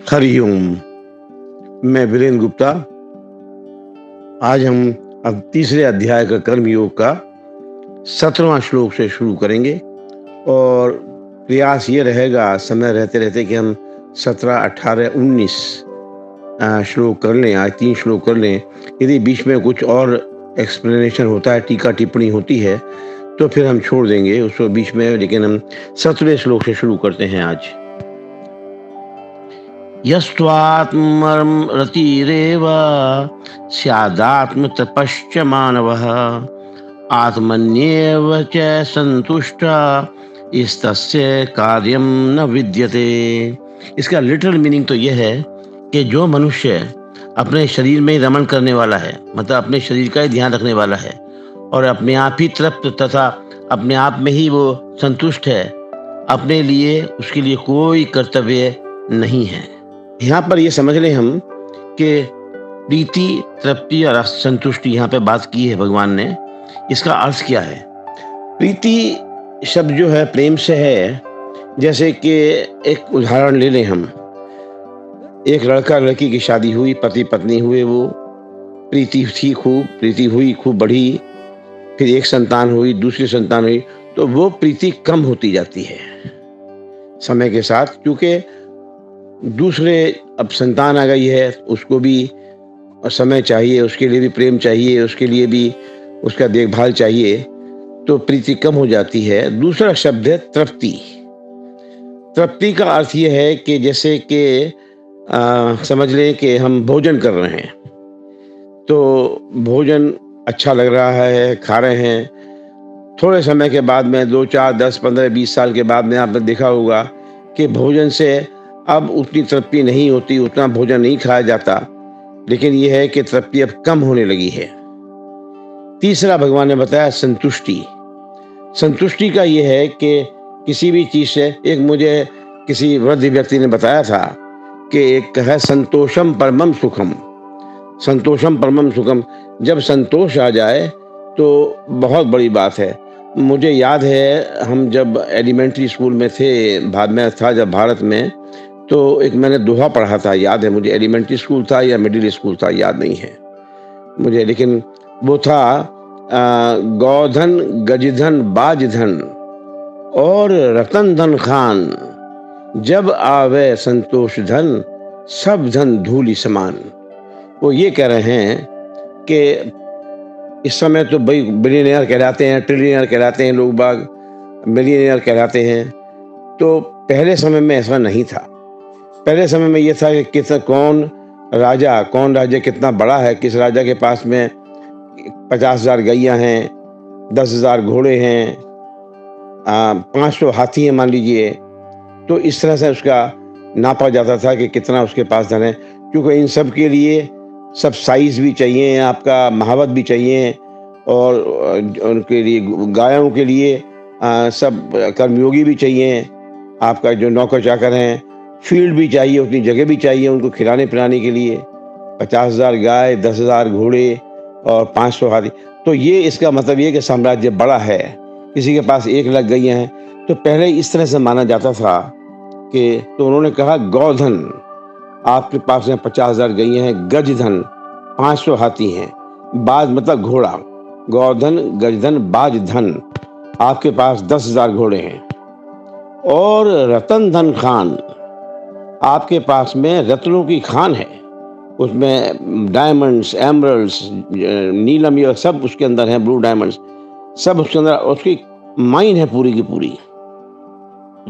हरिओम। मैं वीरेंद्र गुप्ता। आज हम अब तीसरे अध्याय का कर्मयोग का 17वां श्लोक से शुरू करेंगे और प्रयास ये रहेगा समय रहते-रहते कि हम 17, 18, 19 श्लोक कर लें। आज 3 श्लोक कर लें। यदि बीच में कुछ और एक्सप्लेनेशन होता है, टीका-टिप्पणी होती है, तो फिर हम छोड़ देंगे उसको बीच में, लेकिन हम 17वें श्लोक से शुरू करते हैं आज। यस्त्वात्मरतिरेव स्यादात्मतपश्च मानवः आत्मन्येव च संतुष्टः इस्तस्य कार्यं न विद्यते। इसका लिटरल मीनिंग तो यह है कि जो मनुष्य अपने शरीर में ही रमण करने वाला है, मतलब अपने शरीर का ही ध्यान रखने वाला है और अपने आप ही तृप्त तथा अपने आप में ही वो संतुष्ट है, अपने लिए उसके लिए कोई कर्तव्य नहीं है। यहाँ पर ये समझ लें हम कि प्रीति, तृप्ति और संतुष्टि यहाँ पे बात की है भगवान ने। इसका अर्थ क्या है? प्रीति शब्द जो है प्रेम से है। जैसे कि एक उदाहरण ले लें हम, एक लड़का लड़की की शादी हुई, पति पत्नी हुए, वो प्रीति थी खूब, प्रीति हुई, खूब बढ़ी, फिर एक संतान हुई, दूसरी संतान हुई, तो वो प्रीति कम होती जाती है समय के साथ, क्योंकि दूसरे अब संतान आ गई है, उसको भी समय चाहिए, उसके लिए भी प्रेम चाहिए, उसके लिए भी उसका देखभाल चाहिए, तो प्रीति कम हो जाती है। दूसरा शब्द है तृप्ति। तृप्ति का अर्थ ये है कि जैसे कि समझ लें कि हम भोजन कर रहे हैं, तो भोजन अच्छा लग रहा है, खा रहे हैं, थोड़े समय के बाद में 2, 4, 10, 15, 20 साल के बाद में आपने देखा होगा कि भोजन से अब उतनी तृप्ति नहीं होती, उतना भोजन नहीं खाया जाता, लेकिन यह है कि तृप्ति अब कम होने लगी है। तीसरा भगवान ने बताया संतुष्टि। संतुष्टि का यह है कि किसी भी चीज से, एक मुझे किसी वृद्ध व्यक्ति ने बताया था कि एक है संतोषम परमम सुखम। संतोषम परमम सुखम, जब संतोष आ जाए तो बहुत बड़ी बात है। मुझे याद है हम जब एलिमेंट्री स्कूल में थे, में था जब भारत में, तो एक मैंने दोहा पढ़ा था, याद है मुझे, एलिमेंट्री स्कूल था या मिडिल स्कूल था, याद नहीं है मुझे, लेकिन वो था गौधन गजधन बाजधन और रतन धन खान, जब आवे संतोष धन सब धन धूलि समान। वो ये कह रहे हैं कि इस समय तो भाई बिलियनियर कहलाते हैं, ट्रिलियनियर कहलाते हैं लोग बाग, मिलियनियर कहलाते हैं, तो पहले समय में ऐसा नहीं था। पहले समय में ये था कि कितना कौन राजा कितना बड़ा है, किस राजा के पास में 50,000 गैया हैं, 10,000 घोड़े हैं, 500 हाथी हैं मान लीजिए, तो इस तरह से उसका नापा जाता था कि कितना उसके पास धन है, क्योंकि इन सब के लिए सब साइज भी चाहिए, आपका महावत भी चाहिए, और उनके लिए गायों के लिए सब कर्मयोगी भी चाहिए, आपका जो नौकर चाकर हैं, फील्ड भी चाहिए, उतनी जगह भी चाहिए उनको खिलाने पिलाने के लिए, 50,000 गाय, 10,000 घोड़े और 500 हाथी। तो ये इसका मतलब ये कि साम्राज्य बड़ा है। किसी के पास 1 लाख गैया हैं, तो पहले इस तरह से माना जाता था कि, तो उन्होंने कहा गौधन, आपके पास में 50,000 गैया हैं, गजधन 500 हाथी हैं, बाज मतलब घोड़ा, गौधन गजधन बाज धन, आपके पास 10,000 घोड़े हैं, और रतन धन खान, आपके पास में रत्नों की खान है, उसमें डायमंड्स, एमरल्ड्स, नीलम, ये सब उसके अंदर है, ब्लू डायमंड्स सब उसके अंदर, उसकी माइन है पूरी की पूरी।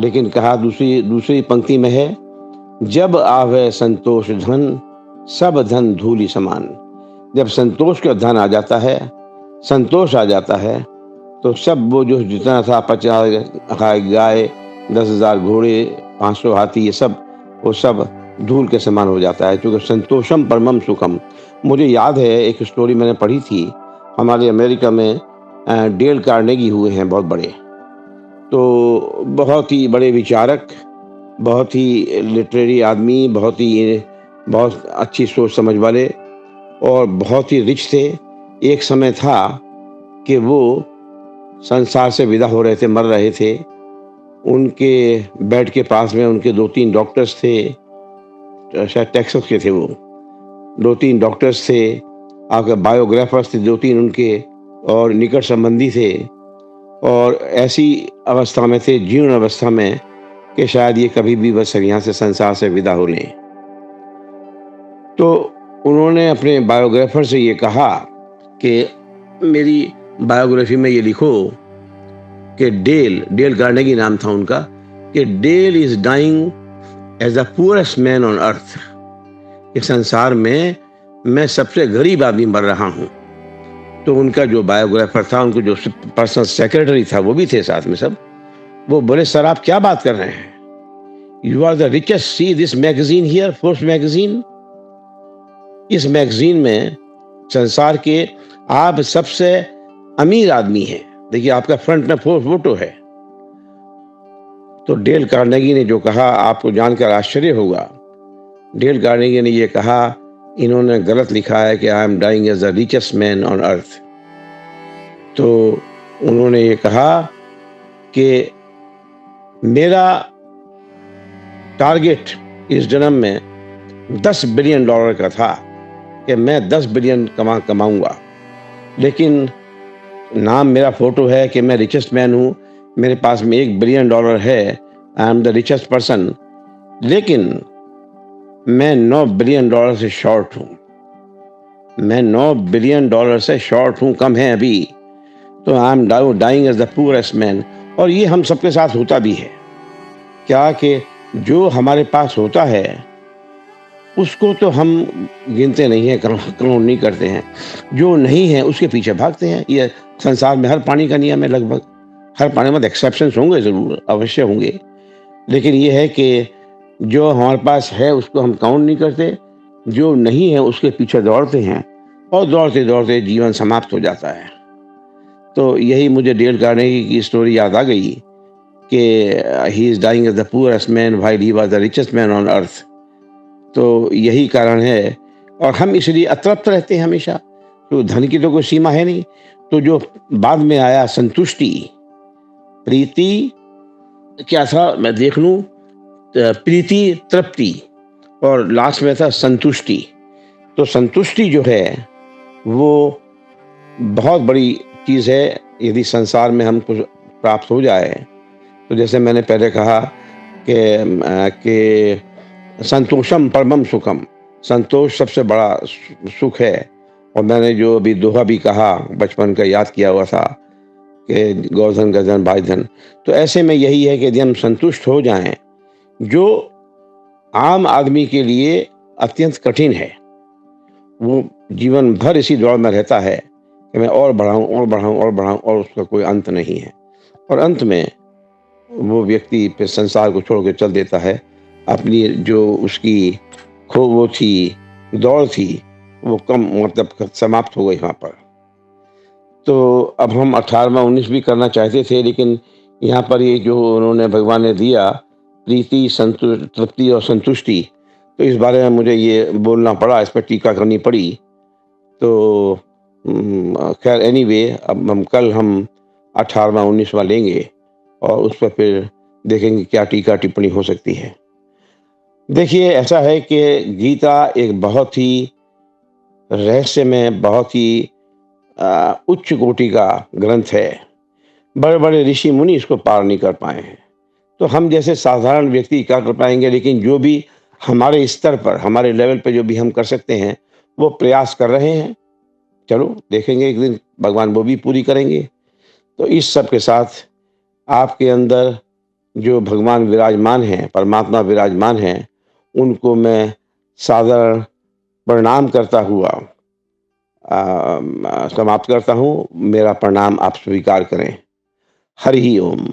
लेकिन कहा दूसरी पंक्ति में है, जब आवे संतोष धन सब धन धूलि समान। जब संतोष का धन आ जाता है, संतोष आ जाता है, तो सब वो जो जितना था 50 गाय, 10,000 घोड़े, 500 हाथी, ये सब वो सब धूल के समान हो जाता है, क्योंकि संतोषम परमम सुखम। मुझे याद है एक स्टोरी मैंने पढ़ी थी, हमारे अमेरिका में डेल कार्नेगी हुए हैं, बहुत बड़े, तो बहुत ही बड़े विचारक, बहुत ही लिटरेरी आदमी, बहुत अच्छी सोच समझ वाले और बहुत ही रिच थे। एक समय था कि वो संसार से विदा हो रहे थे, मर रहे थे। उनके बेड के पास में उनके 2-3 डॉक्टर्स थे शायद टेक्सास के थे वो। 2-3 डॉक्टर्स थे, आपके बायोग्राफर्स थे 2-3 उनके, और निकट संबंधी थे, और ऐसी अवस्था में थे, जीर्ण अवस्था में, कि शायद ये कभी भी बस यहाँ से संसार से विदा हो लें। तो उन्होंने अपने बायोग्राफर से ये कहा कि मेरी बायोग्राफी में ये लिखो कि डेल कार्नेगी नाम था उनका, कि Dale is dying as the poorest man on earth. इस संसार में मैं सबसे गरीब आदमी मर रहा हूँ। तो उनका जो बायोग्राफर था, उनको जो पर्सनल सेक्रेटरी था, वो भी थे साथ में सब। वो बोले, सर आप क्या बात कर रहे हैं? You are the richest, see this magazine here, Forbes magazine. इस मैगजीन में संसार के आप सबसे अमीर आदमी हैं। देखिए आपका फ्रंट में फोटो है। तो डेल कार्नेगी ने जो कहा, आपको जानकर आश्चर्य होगा। डेल कार्नेगी ने ये कहा, इन्होंने गलत लिखा है कि I am dying as the richest man on earth. तो उन्होंने ये कहा कि मेरा टारगेट इस जन्म में $10 बिलियन का था, कि मैं 10 बिलियन कमाऊंगा, लेकिन नाम मेरा फोटो है कि मैं रिचेस्ट मैन हूँ, मेरे पास में $1 बिलियन है, I am the richest person, लेकिन मैं $9 बिलियन से शॉर्ट हूँ। मैं $9 बिलियन से शॉर्ट हूँ, कम है अभी। तो I am dying as the poorest man. और ये हम सबके साथ होता भी है क्या, कि जो हमारे पास होता है उसको तो हम गिनते नहीं हैं, काउंट नहीं करते हैं। जो नहीं है उसके पीछे भागते हैं। ये संसार में हर प्राणी का नियम है लगभग। हर प्राणी में एक्सेप्शंस होंगे, ज़रूर अवश्य होंगे, लेकिन ये है कि जो हमारे पास है उसको हम काउंट नहीं करते, जो नहीं है उसके पीछे दौड़ते हैं, और दौड़ते दौड़ते जीवन समाप्त हो जाता है। तो यही मुझे डेल कार्नेगी की स्टोरी याद आ गई कि he is dying as the poorest man while he was the richest man on earth. तो यही कारण है, और हम इसलिए अतृप्त रहते हैं हमेशा। तो धन की तो कोई सीमा है नहीं। तो जो बाद में आया संतुष्टि, प्रीति क्या था मैं देख लूं, प्रीति, तृप्ति, और लास्ट में था संतुष्टि। तो संतुष्टि जो है वो बहुत बड़ी चीज़ है। यदि संसार में हमको प्राप्त हो जाए, तो जैसे मैंने पहले कहा कि संतोषम परमम सुखम, संतोष सबसे बड़ा सुख है। और मैंने जो अभी दोहा भी कहा, बचपन का याद किया हुआ था कि गोधन गधन भाई धन। तो ऐसे में यही है कि यदि हम संतुष्ट हो जाएं, जो आम आदमी के लिए अत्यंत कठिन है, वो जीवन भर इसी दौड़ में रहता है कि मैं और बढ़ाऊं और बढ़ाऊं और बढ़ाऊं, और उसका कोई अंत नहीं है। और अंत में वो व्यक्ति फिर संसार को छोड़ के चल देता है। अपनी जो उसकी वो थी, दौड़ थी, वो कम मतलब समाप्त हो गई वहाँ पर। तो अब हम 18वां 19 भी करना चाहते थे, लेकिन यहाँ पर ये जो उन्होंने भगवान ने दिया, प्रीति, तृप्ति और संतुष्टि, तो इस बारे में मुझे ये बोलना पड़ा, इस पर टीका करनी पड़ी। तो खैर एनीवे, अब हम 18वां 19वां लेंगे, और उस पर फिर देखेंगे क्या टीका टिप्पणी हो सकती है। देखिए ऐसा है कि गीता एक बहुत ही रहस्यमय, बहुत ही उच्च कोटि का ग्रंथ है। बड़े बड़े ऋषि मुनि इसको पार नहीं कर पाए हैं। तो हम जैसे साधारण व्यक्ति क्या कर पाएंगे, लेकिन जो भी हमारे स्तर पर, हमारे लेवल पे जो भी हम कर सकते हैं, वो प्रयास कर रहे हैं। चलो देखेंगे, एक दिन भगवान वो भी पूरी करेंगे। तो इस सब के साथ आपके अंदर जो भगवान विराजमान हैं, परमात्मा विराजमान हैं, उनको मैं सादर प्रणाम करता हुआ समाप्त करता हूँ। मेरा प्रणाम आप स्वीकार करें। हरि ओम।